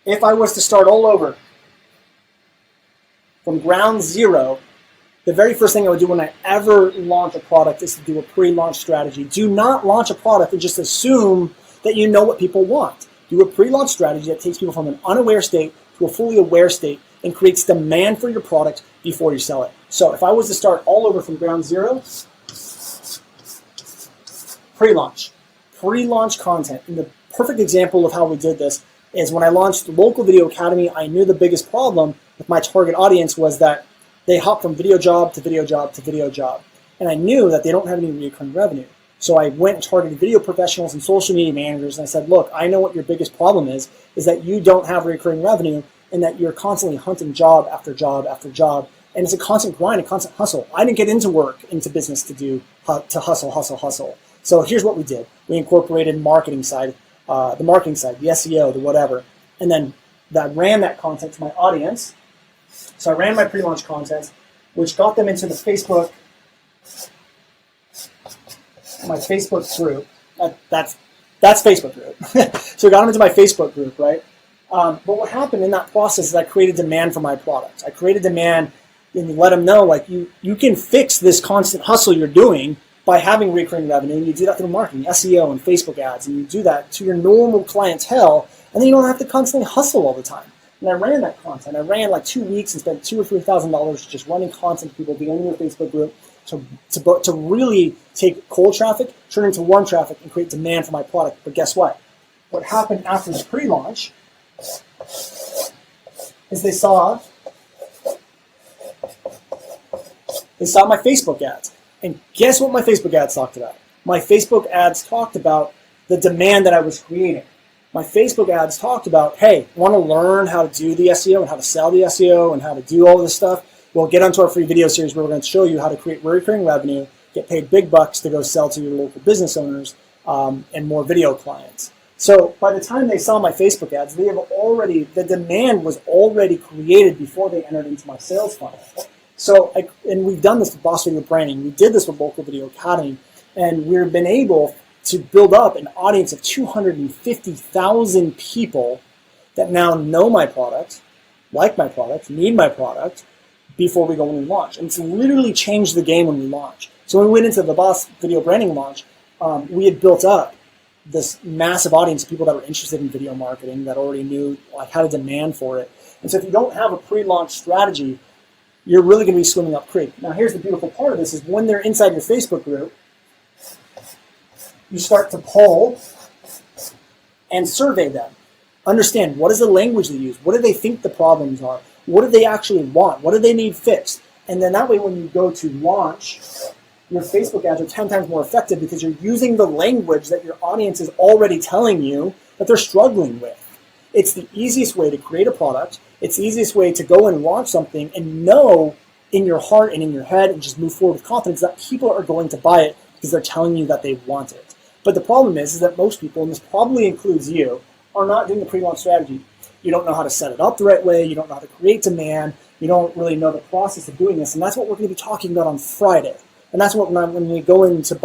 If I was to start all over from ground zero, the very first thing I would do when I ever launch a product is to do a pre-launch strategy. Do not launch a product and just assume that you know what people want. Do a pre-launch strategy that takes people from an unaware state to a fully aware state and creates demand for your product before you sell it. So if I was to start all over from ground zero, pre-launch. Pre-launch content. And the perfect example of how we did this is when I launched the Local Video Academy, I knew the biggest problem with my target audience was that they hop from video job to video job to video job. And I knew that they don't have any recurring revenue. So I went and targeted video professionals and social media managers, and I said, look, I know what your biggest problem is that you don't have recurring revenue and that you're constantly hunting job after job after job. And it's a constant grind, a constant hustle. I didn't get into work, into business to hustle. So here's what we did. We incorporated marketing side, the marketing side, the SEO, the whatever. And then I ran that content to my audience. So I ran my pre-launch content, which got them into the Facebook, my Facebook group. That's Facebook group. So I got them into my Facebook group, right? But what happened in that process is I created demand for my product. I created demand and let them know, like, you can fix this constant hustle you're doing by having recurring revenue. And you do that through marketing, SEO, and Facebook ads. And you do that to your normal clientele, and then you don't have to constantly hustle all the time. And I ran that content. I ran like 2 weeks and spent $2,000 or $3,000 just running content to people, being in your Facebook group, to really take cold traffic, turn it into warm traffic, and create demand for my product. But guess what? What happened after the pre-launch is they saw my Facebook ads. And guess what my Facebook ads talked about? My Facebook ads talked about the demand that I was creating. My Facebook ads talked about, hey, want to learn how to do the SEO and how to sell the SEO and how to do all this stuff? Well, get onto our free video series where we're going to show you how to create recurring revenue, get paid big bucks to go sell to your local business owners, and more video clients. So by the time they saw my Facebook ads, the demand was already created before they entered into my sales funnel. So, and we've done this with Boss Video Branding. We did this with Local Video Academy, and we've been able to build up an audience of 250,000 people that now know my product, like my product, need my product before we go and launch. And it's literally changed the game when we launch. So when we went into the Boss Video Branding launch, we had built up this massive audience of people that were interested in video marketing, that already knew, like, how to demand for it. And so if you don't have a pre-launch strategy, you're really going to be swimming up creek. Now, here's the beautiful part of this is when they're inside your Facebook group, you start to poll and survey them. Understand, what is the language they use? What do they think the problems are? What do they actually want? What do they need fixed? And then that way, when you go to launch, your Facebook ads are 10 times more effective because you're using the language that your audience is already telling you that they're struggling with. It's the easiest way to create a product. It's the easiest way to go and launch something and know in your heart and in your head and just move forward with confidence that people are going to buy it because they're telling you that they want it. But the problem is that most people, and this probably includes you, are not doing the pre-launch strategy. You don't know how to set it up the right way. You don't know how to create demand. You don't really know the process of doing this. And that's what we're going to be talking about on Friday. And that's what when we go into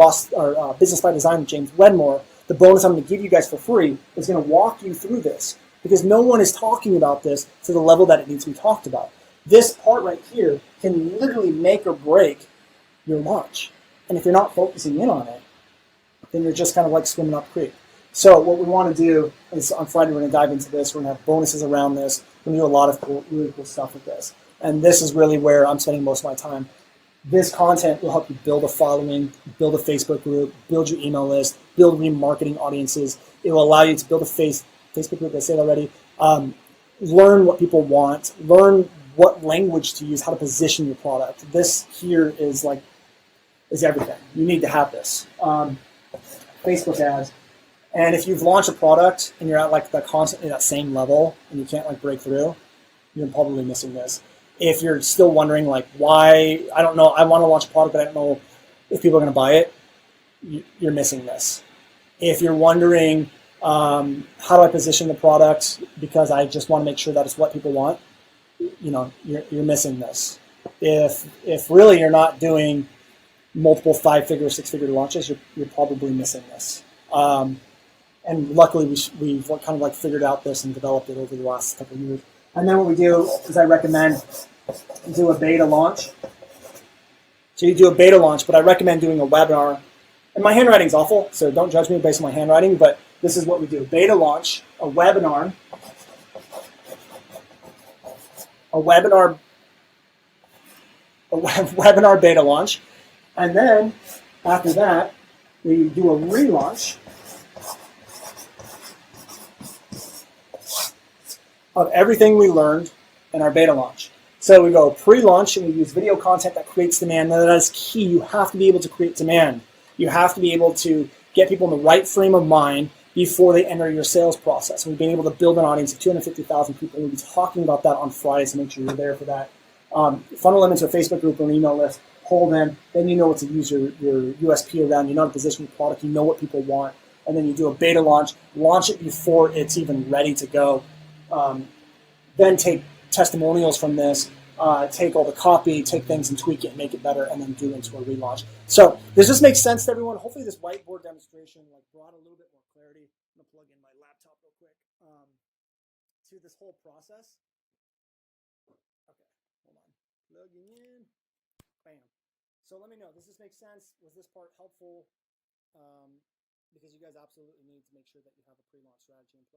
Business by Design with James Wedmore, the bonus I'm going to give you guys for free is going to walk you through this, because no one is talking about this to the level that it needs to be talked about. This part right here can literally make or break your launch. And if you're not focusing in on it, then you're just kind of like swimming up creek. So what we want to do is on Friday we're going to dive into this. We're going to have bonuses around this. We're going to do a lot of really cool stuff with this. And this is really where I'm spending most of my time. This content will help you build a following, build a Facebook group, build your email list, build remarketing audiences. It will allow you to build a Facebook group, I said already. Learn what people want. Learn what language to use, how to position your product. This here is everything. You need to have this. Facebook ads. And if you've launched a product and you're at like constantly that same level and you can't break through, you're probably missing this. If you're still wondering why, I don't know, I want to launch a product but I don't know if people are going to buy it, you're missing this. If you're wondering how do I position the product because I just want to make sure that it's what people want, you're missing this. If really you're not doing multiple 5-figure, 6-figure launches, you're probably missing this. And luckily, we've kind of like figured out this and developed it over the last couple of years. And then what we do is I recommend do a beta launch. So you do a beta launch, but I recommend doing a webinar. And my handwriting's awful, so don't judge me based on my handwriting, but this is what we do. Beta launch, a webinar beta launch, and then after that, we do a relaunch of everything we learned in our beta launch. So we go pre-launch and we use video content that creates demand. Now that is key. You have to be able to create demand. You have to be able to get people in the right frame of mind before they enter your sales process. And we've been able to build an audience of 250,000 people. We'll be talking about that on Friday, so make sure you're there for that. Funnel them into a Facebook group or an email list, hold them, then you know what to use your USP around. You know how to position your product, you know what people want, and then you do a beta launch it before it's even ready to go. Then take testimonials from this, take all the copy, take things and tweak it, make it better, and then do it into a relaunch. So does this make sense to everyone? Hopefully this whiteboard demonstration brought a little bit more clarity. I'm going to plug in my laptop real quick to this whole process. Okay, hold on. Plugging in. Bam. So let me know, does this make sense? Was this part helpful? Because you guys absolutely need to make sure that you have a pre-launch strategy in place.